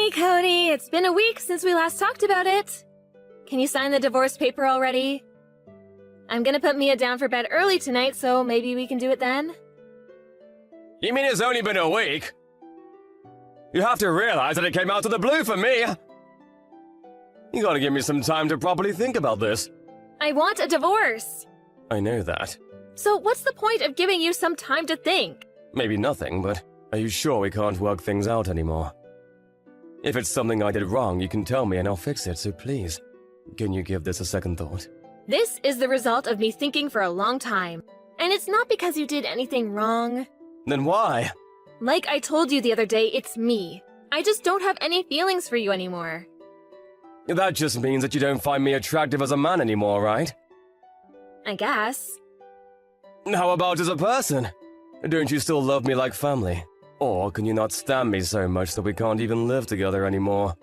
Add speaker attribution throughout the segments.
Speaker 1: Hey, Cody, it's been a week since we last talked about it. Can you sign the divorce paper already? I'm gonna put Mia down for bed early tonight, so maybe we can do it then?
Speaker 2: You mean it's only been a week? You have to realize that it came out of the blue for me. You gotta give me some time to properly think about this.
Speaker 1: I want a divorce.
Speaker 2: I know that.
Speaker 1: So what's the point of giving you some time to think?
Speaker 2: Maybe nothing, but are you sure we can't work things out anymore? If it's something I did wrong, you can tell me and I'll fix it, so please, can you give this a second thought?
Speaker 1: This is the result of me thinking for a long time. And it's not because you did anything wrong.
Speaker 2: Then why?
Speaker 1: Like I told you the other day, it's me. I just don't have any feelings for you anymore.
Speaker 2: That just means that you don't find me attractive as a man anymore, right?
Speaker 1: I guess.
Speaker 2: How about as a person? Don't you still love me like family? Or can you not stand me so much that we can't even live together anymore?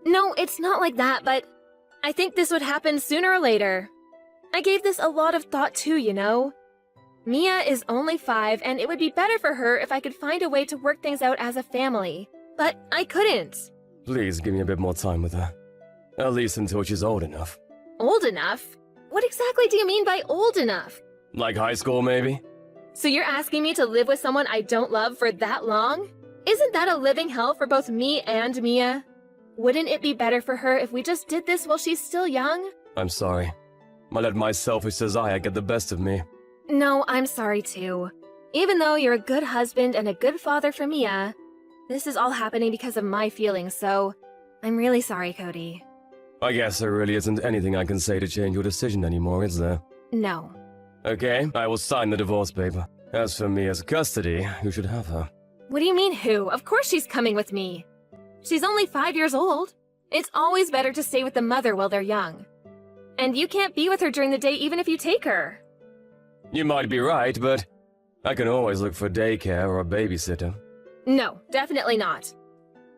Speaker 1: No, it's not like that, but I think this would happen sooner or later. I gave this a lot of thought too, you know? Mia is only 5, and it would be better for her if I could find a way to work things out as a family. But I couldn't.
Speaker 2: Please give me a bit more time with her. At least until she's old enough.
Speaker 1: Old enough? What exactly do you mean by old enough?
Speaker 2: Like high school, maybe?
Speaker 1: So you're asking me to live with someone I don't love for that long? Isn't that a living hell for both me and Mia? Wouldn't it be better for her if we just did this while she's still young?
Speaker 2: I'm sorry. I let my selfish desire get the best of me.
Speaker 1: No, I'm sorry too. Even though you're a good husband and a good father for Mia, this is all happening because of my feelings, so I'm really sorry, Cody.
Speaker 2: I guess there really isn't anything I can say to change your decision anymore, is there?
Speaker 1: No.
Speaker 2: Okay, I will sign the divorce paper. As for Mia's custody, who should have her?
Speaker 1: What do you mean who? Of course she's coming with me. She's only 5 years old. It's always better to stay with the mother while they're young. And you can't be with her during the day even if you take her.
Speaker 2: You might be right, but I can always look for daycare or a babysitter.
Speaker 1: No, definitely not.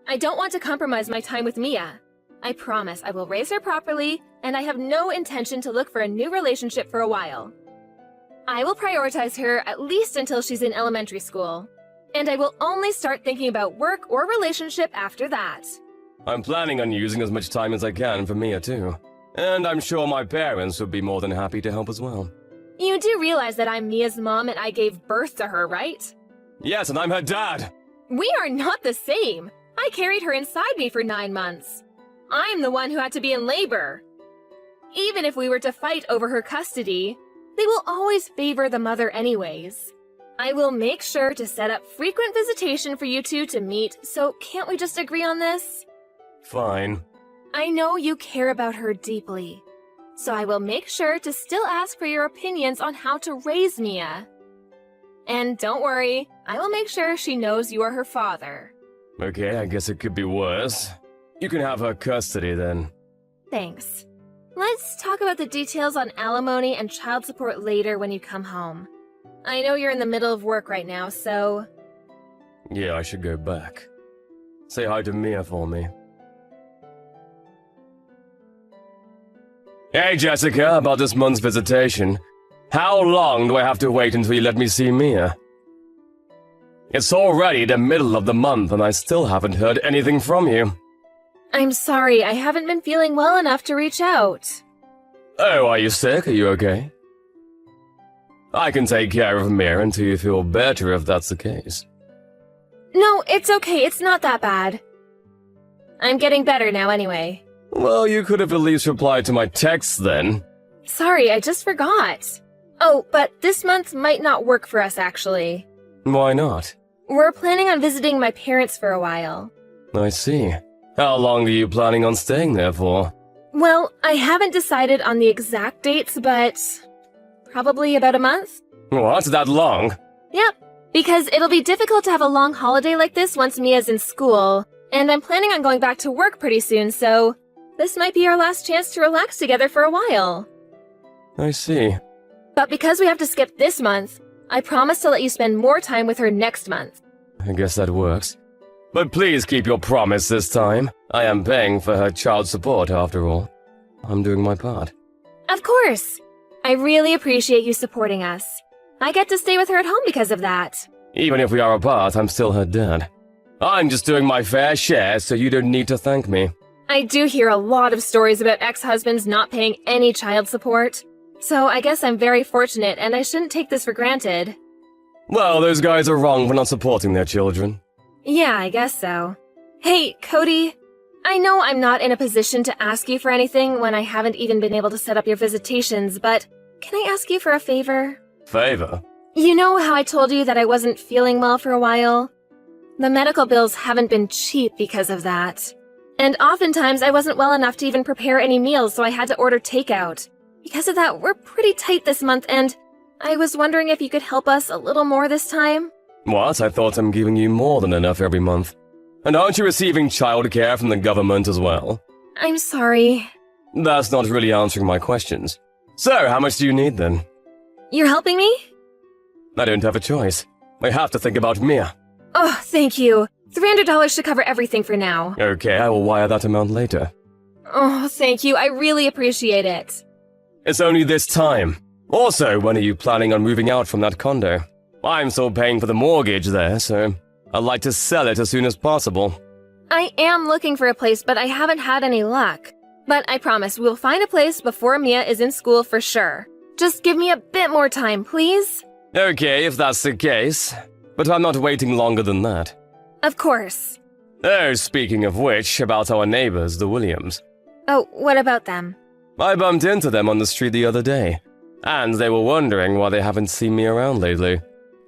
Speaker 1: I don't want to compromise my time with Mia. I promise I will raise her properly, and I have no intention to look for a new relationship for a while. I will prioritize her at least until she's in elementary school. And I will only start thinking about work or relationship after that.
Speaker 2: I'm planning on using as much time as I can for Mia too. And I'm sure my parents would be more than happy to help as well.
Speaker 1: You do realize that I'm Mia's mom and I gave birth to her, right?
Speaker 2: Yes, and I'm her dad!
Speaker 1: We are not the same. I carried her inside me for 9 months. I'm the one who had to be in labor. Even if we were to fight over her custody, they will always favor the mother anyways. I will make sure to set up frequent visitation for you two to meet, so can't we just agree on this?
Speaker 2: Fine.
Speaker 1: I know you care about her deeply, so I will make sure to still ask for your opinions on how to raise Mia. And don't worry, I will make sure she knows you are her father.
Speaker 2: Okay, I guess it could be worse. You can have her custody then.
Speaker 1: Thanks. Let's talk about the details on alimony and child support later when you come home. I know you're in the middle of work right now, so...
Speaker 2: Yeah, I should go back. Say hi to Mia for me. Hey Jessica, about this month's visitation. How long do I have to wait until you let me see Mia? It's already the middle of the month and I still haven't heard anything from you.
Speaker 1: I'm sorry, I haven't been feeling well enough to reach out.
Speaker 2: Oh, are you sick? Are you okay? I can take care of Mia until you feel better if that's the case.
Speaker 1: No, it's okay, it's not that bad. I'm getting better now anyway.
Speaker 2: Well, you could have at least replied to my texts then.
Speaker 1: Sorry, I just forgot. Oh, but this month might not work for us actually.
Speaker 2: Why not?
Speaker 1: We're planning on visiting my parents for a while.
Speaker 2: I see. How long are you planning on staying there for?
Speaker 1: Well, I haven't decided on the exact dates, but probably about a month.
Speaker 2: What, that long?
Speaker 1: Yep, because it'll be difficult to have a long holiday like this once Mia's in school, and I'm planning on going back to work pretty soon, so this might be our last chance to relax together for a while.
Speaker 2: I see.
Speaker 1: But because we have to skip this month, I promise to let you spend more time with her next month.
Speaker 2: I guess that works. But please keep your promise this time. I am paying for her child support after all. I'm doing my part.
Speaker 1: Of course! I really appreciate you supporting us. I get to stay with her at home because of that.
Speaker 2: Even if we are apart, I'm still her dad. I'm just doing my fair share, so you don't need to thank me.
Speaker 1: I do hear a lot of stories about ex-husbands not paying any child support. So I guess I'm very fortunate and I shouldn't take this for granted.
Speaker 2: Well, those guys are wrong for not supporting their children.
Speaker 1: Yeah, I guess so. Hey, Cody, I know I'm not in a position to ask you for anything when I haven't even been able to set up your visitations, but can I ask you for a favor?
Speaker 2: Favor?
Speaker 1: You know how I told you that I wasn't feeling well for a while? The medical bills haven't been cheap because of that. And oftentimes I wasn't well enough to even prepare any meals, so I had to order takeout. Because of that, we're pretty tight this month, and I was wondering if you could help us a little more this time?
Speaker 2: What? I thought I'm giving you more than enough every month. And aren't you receiving childcare from the government as well?
Speaker 1: I'm sorry.
Speaker 2: That's not really answering my questions. So, how much do you need then?
Speaker 1: You're helping me?
Speaker 2: I don't have a choice. I have to think about Mia.
Speaker 1: Oh, thank you. $300 should cover everything for now.
Speaker 2: Okay, I will wire that amount later.
Speaker 1: Oh, thank you. I really appreciate it.
Speaker 2: It's only this time. Also, when are you planning on moving out from that condo? I'm still paying for the mortgage there, so I'd like to sell it as soon as possible.
Speaker 1: I am looking for a place, but I haven't had any luck. But I promise we'll find a place before Mia is in school for sure. Just give me a bit more time, please.
Speaker 2: Okay, if that's the case. But I'm not waiting longer than that.
Speaker 1: Of course.
Speaker 2: Oh, speaking of which, about our neighbors, the Williams.
Speaker 1: Oh, what about them?
Speaker 2: I bumped into them on the street the other day, and they were wondering why they haven't seen me around lately.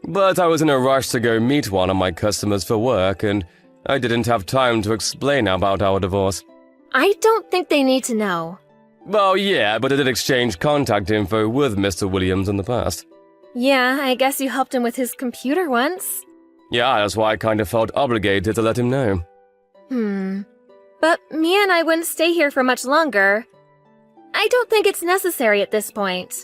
Speaker 2: But I was in a rush to go meet one of my customers for work, and I didn't have time to explain about our divorce.
Speaker 1: I don't think they need to know.
Speaker 2: Well, yeah, but I did exchange contact info with Mr. Williams in the past.
Speaker 1: Yeah, I guess you helped him with his computer once.
Speaker 2: Yeah, that's why I kind of felt obligated to let him know.
Speaker 1: But Mia and I wouldn't stay here for much longer. I don't think it's necessary at this point.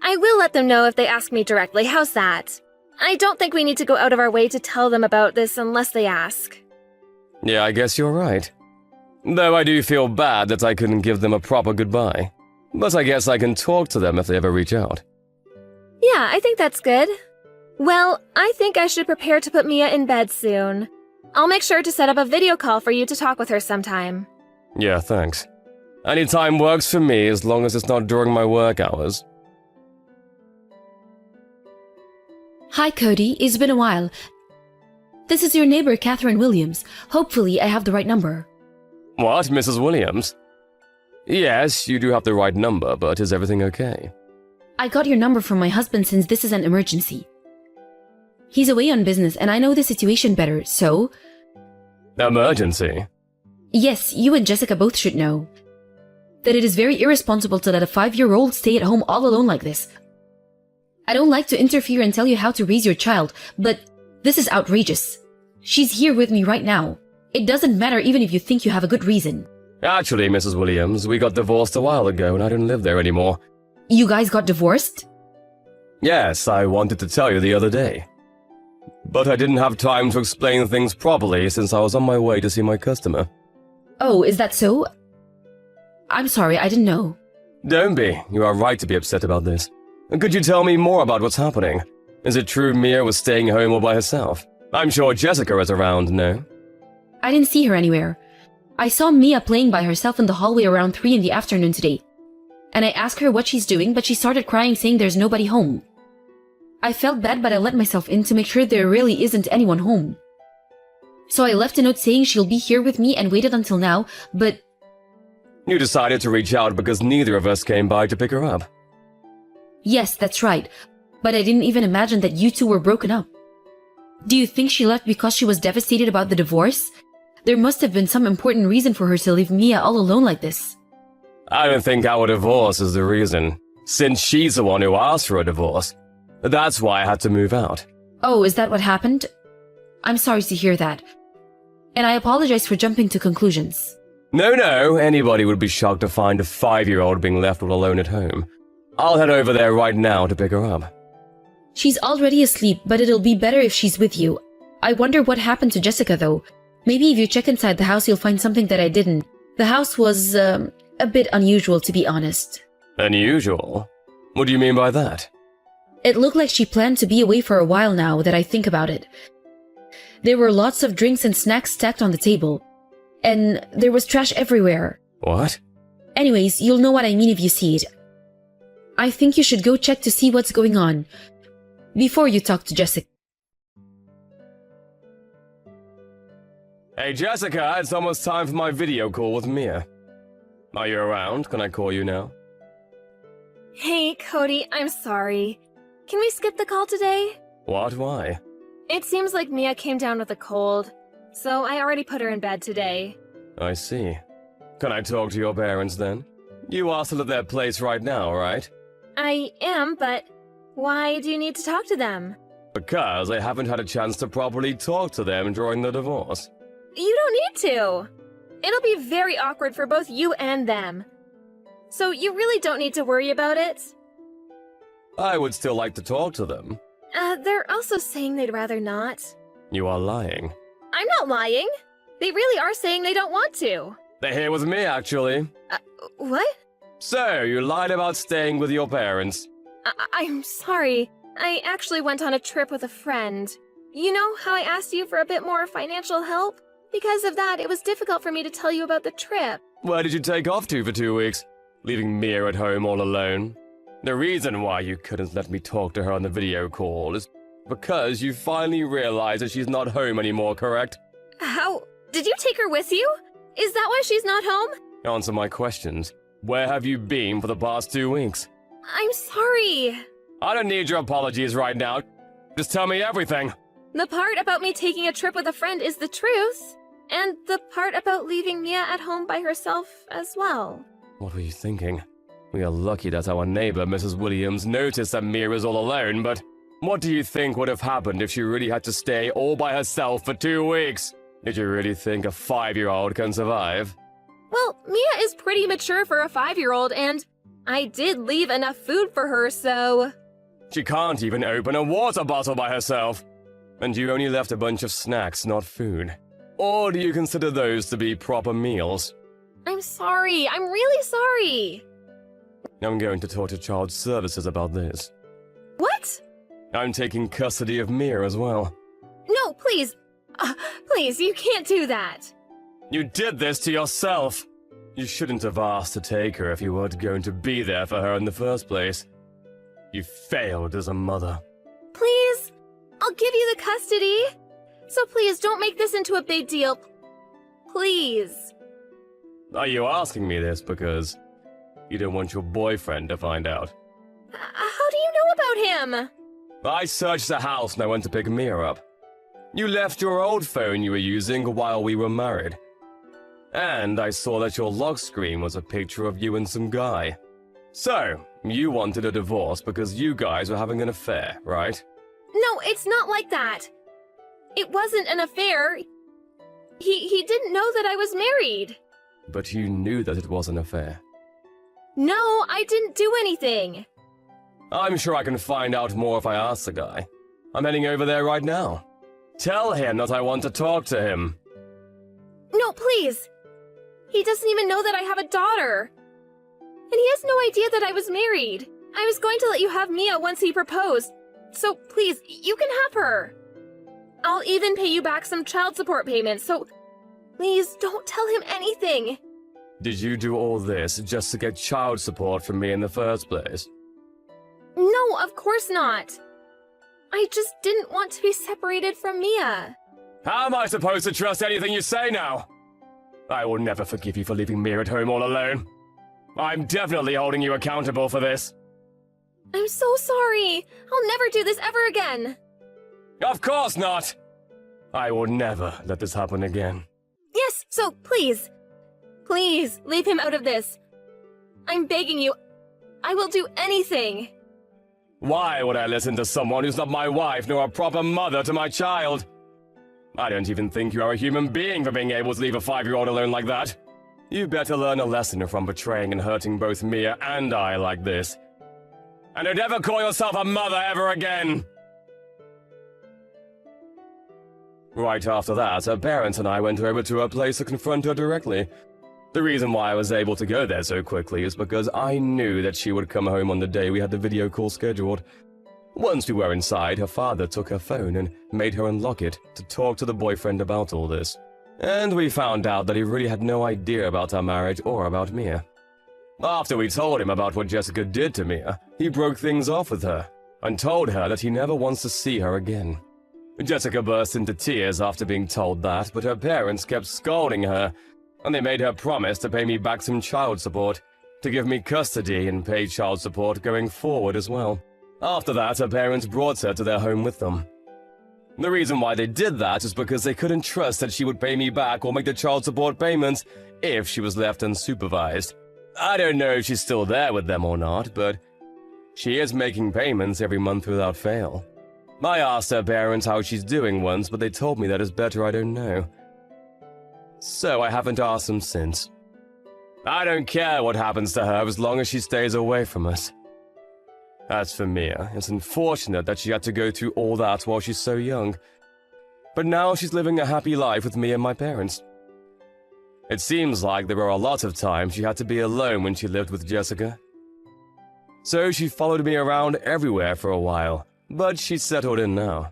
Speaker 1: I will let them know if they ask me directly. How's that? I don't think we need to go out of our way to tell them about this unless they ask.
Speaker 2: Yeah, I guess you're right. Though I do feel bad that I couldn't give them a proper goodbye. But I guess I can talk to them if they ever reach out.
Speaker 1: Yeah, I think that's good. Well, I think I should prepare to put Mia in bed soon. I'll make sure to set up a video call for you to talk with her sometime.
Speaker 2: Yeah, thanks. Any time works for me as long as it's not during my work hours.
Speaker 3: Hi, Cody. It's been a while. This is your neighbor, Catherine Williams. Hopefully, I have the right number.
Speaker 2: What, Mrs. Williams? Yes, you do have the right number, but is everything okay?
Speaker 3: I got your number from my husband since this is an emergency. He's away on business and I know the situation better, so...
Speaker 2: Emergency?
Speaker 3: Yes, you and Jessica both should know that it is very irresponsible to let a 5-year-old stay at home all alone like this. I don't like to interfere and tell you how to raise your child, but this is outrageous. She's here with me right now. It doesn't matter even if you think you have a good reason.
Speaker 2: Actually, Mrs. Williams, we got divorced a while ago and I don't live there anymore.
Speaker 3: You guys got divorced?
Speaker 2: Yes, I wanted to tell you the other day. But I didn't have time to explain things properly since I was on my way to see my customer.
Speaker 3: Oh, is that so? I'm sorry, I didn't know.
Speaker 2: Don't be. You are right to be upset about this. Could you tell me more about what's happening? Is it true Mia was staying home all by herself? I'm sure Jessica is around, no?
Speaker 3: I didn't see her anywhere. I saw Mia playing by herself in the hallway around 3 in the afternoon today. And I asked her what she's doing, but she started crying saying there's nobody home. I felt bad, but I let myself in to make sure there really isn't anyone home. So I left a note saying she'll be here with me and waited until now, but...
Speaker 2: You decided to reach out because neither of us came by to pick her up.
Speaker 3: Yes, that's right. But I didn't even imagine that you two were broken up. Do you think she left because she was devastated about the divorce? There must have been some important reason for her to leave Mia all alone like this.
Speaker 2: I don't think our divorce is the reason, since she's the one who asked for a divorce. That's why I had to move out.
Speaker 3: Oh, is that what happened? I'm sorry to hear that. And I apologize for jumping to conclusions.
Speaker 2: No, anybody would be shocked to find a 5-year-old being left all alone at home. I'll head over there right now to pick her up.
Speaker 3: She's already asleep, but it'll be better if she's with you. I wonder what happened to Jessica, though. Maybe if you check inside the house, you'll find something that I didn't. The house was, a bit unusual, to be honest.
Speaker 2: Unusual? What do you mean by that?
Speaker 3: It looked like she planned to be away for a while now that I think about it. There were lots of drinks and snacks stacked on the table. And there was trash everywhere.
Speaker 2: What?
Speaker 3: Anyways, you'll know what I mean if you see it. I think you should go check to see what's going on before you talk to Jessica.
Speaker 2: Hey Jessica, it's almost time for my video call with Mia. Are you around? Can I call you now?
Speaker 1: Hey, Cody, I'm sorry. Can we skip the call today?
Speaker 2: What? Why?
Speaker 1: It seems like Mia came down with a cold, so I already put her in bed today.
Speaker 2: I see. Can I talk to your parents then? You are still at their place right now, right?
Speaker 1: I am, but why do you need to talk to them?
Speaker 2: Because I haven't had a chance to properly talk to them during the divorce.
Speaker 1: You don't need to. It'll be very awkward for both you and them. So you really don't need to worry about it.
Speaker 2: I would still like to talk to them.
Speaker 1: They're also saying they'd rather not.
Speaker 2: You are lying.
Speaker 1: I'm not lying. They really are saying they don't want to.
Speaker 2: They're here with me, actually.
Speaker 1: What?
Speaker 2: So, you lied about staying with your parents.
Speaker 1: I'm sorry. I actually went on a trip with a friend. You know how I asked you for a bit more financial help? Because of that, it was difficult for me to tell you about the trip.
Speaker 2: Where did you take off to for 2 weeks? Leaving Mia at home all alone? The reason why you couldn't let me talk to her on the video call is because you finally realized that she's not home anymore, correct?
Speaker 1: How? Did you take her with you? Is that why she's not home?
Speaker 2: Answer my questions. Where have you been for the past 2 weeks?
Speaker 1: I'm sorry.
Speaker 2: I don't need your apologies right now. Just tell me everything.
Speaker 1: The part about me taking a trip with a friend is the truth. And the part about leaving Mia at home by herself as well.
Speaker 2: What were you thinking? We are lucky that our neighbor, Mrs. Williams, noticed that Mia is all alone, but what do you think would have happened if she really had to stay all by herself for 2 weeks? Did you really think a 5-year-old can survive?
Speaker 1: Well, Mia is pretty mature for a 5-year-old, and I did leave enough food for her, so...
Speaker 2: She can't even open a water bottle by herself. And you only left a bunch of snacks, not food. Or do you consider those to be proper meals?
Speaker 1: I'm sorry. I'm really sorry.
Speaker 2: I'm going to talk to Child Services about this.
Speaker 1: What?
Speaker 2: I'm taking custody of Mia as well.
Speaker 1: No, please. Please, you can't do that.
Speaker 2: You did this to yourself. You shouldn't have asked to take her if you weren't going to be there for her in the first place. You failed as a mother.
Speaker 1: Please, I'll give you the custody. So please don't make this into a big deal. Please.
Speaker 2: Are you asking me this because you don't want your boyfriend to find out?
Speaker 1: How do you know about him?
Speaker 2: I searched the house when I went to pick Mia up. You left your old phone you were using while we were married. And I saw that your lock screen was a picture of you and some guy. So, you wanted a divorce because you guys were having an affair, right?
Speaker 1: No, it's not like that. It wasn't an affair. He didn't know that I was married.
Speaker 2: But you knew that it was an affair.
Speaker 1: No, I didn't do anything.
Speaker 2: I'm sure I can find out more if I ask the guy. I'm heading over there right now. Tell him that I want to talk to him.
Speaker 1: No, please. He doesn't even know that I have a daughter. And he has no idea that I was married. I was going to let you have Mia once he proposed. So please, you can have her. I'll even pay you back some child support payments, so please don't tell him anything.
Speaker 2: Did you do all this just to get child support from me in the first place?
Speaker 1: No, of course not. I just didn't want to be separated from Mia.
Speaker 2: How am I supposed to trust anything you say now? I will never forgive you for leaving Mia at home all alone. I'm definitely holding you accountable for this.
Speaker 1: I'm so sorry. I'll never do this ever again.
Speaker 2: Of course not! I will never let this happen again.
Speaker 1: Yes, so please, leave him out of this. I'm begging you. I will do anything.
Speaker 2: Why would I listen to someone who's not my wife nor a proper mother to my child? I don't even think you are a human being for being able to leave a 5-year-old alone like that. You better learn a lesson from betraying and hurting both Mia and I like this. And don't ever call yourself a mother ever again! Right after that, her parents and I went over to her place to confront her directly. The reason why I was able to go there so quickly is because I knew that she would come home on the day we had the video call scheduled. Once we were inside, her father took her phone and made her unlock it to talk to the boyfriend about all this. And we found out that he really had no idea about our marriage or about Mia. After we told him about what Jessica did to Mia, he broke things off with her and told her that he never wants to see her again. Jessica burst into tears after being told that, but her parents kept scolding her, and they made her promise to pay me back some child support, to give me custody and pay child support going forward as well. After that, her parents brought her to their home with them. The reason why they did that is because they couldn't trust that she would pay me back or make the child support payments if she was left unsupervised. I don't know if she's still there with them or not, but she is making payments every month without fail. I asked her parents how she's doing once, but they told me that it's better I don't know. So I haven't asked them since. I don't care what happens to her as long as she stays away from us. As for Mia, it's unfortunate that she had to go through all that while she's so young. But now she's living a happy life with me and my parents. It seems like there were a lot of times she had to be alone when she lived with Jessica. So she followed me around everywhere for a while, but she's settled in now.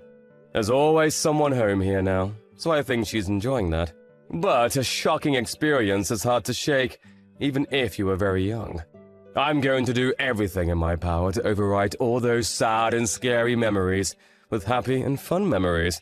Speaker 2: There's always someone home here now, so I think she's enjoying that. But a shocking experience is hard to shake, even if you were very young. I'm going to do everything in my power to overwrite all those sad and scary memories with happy and fun memories.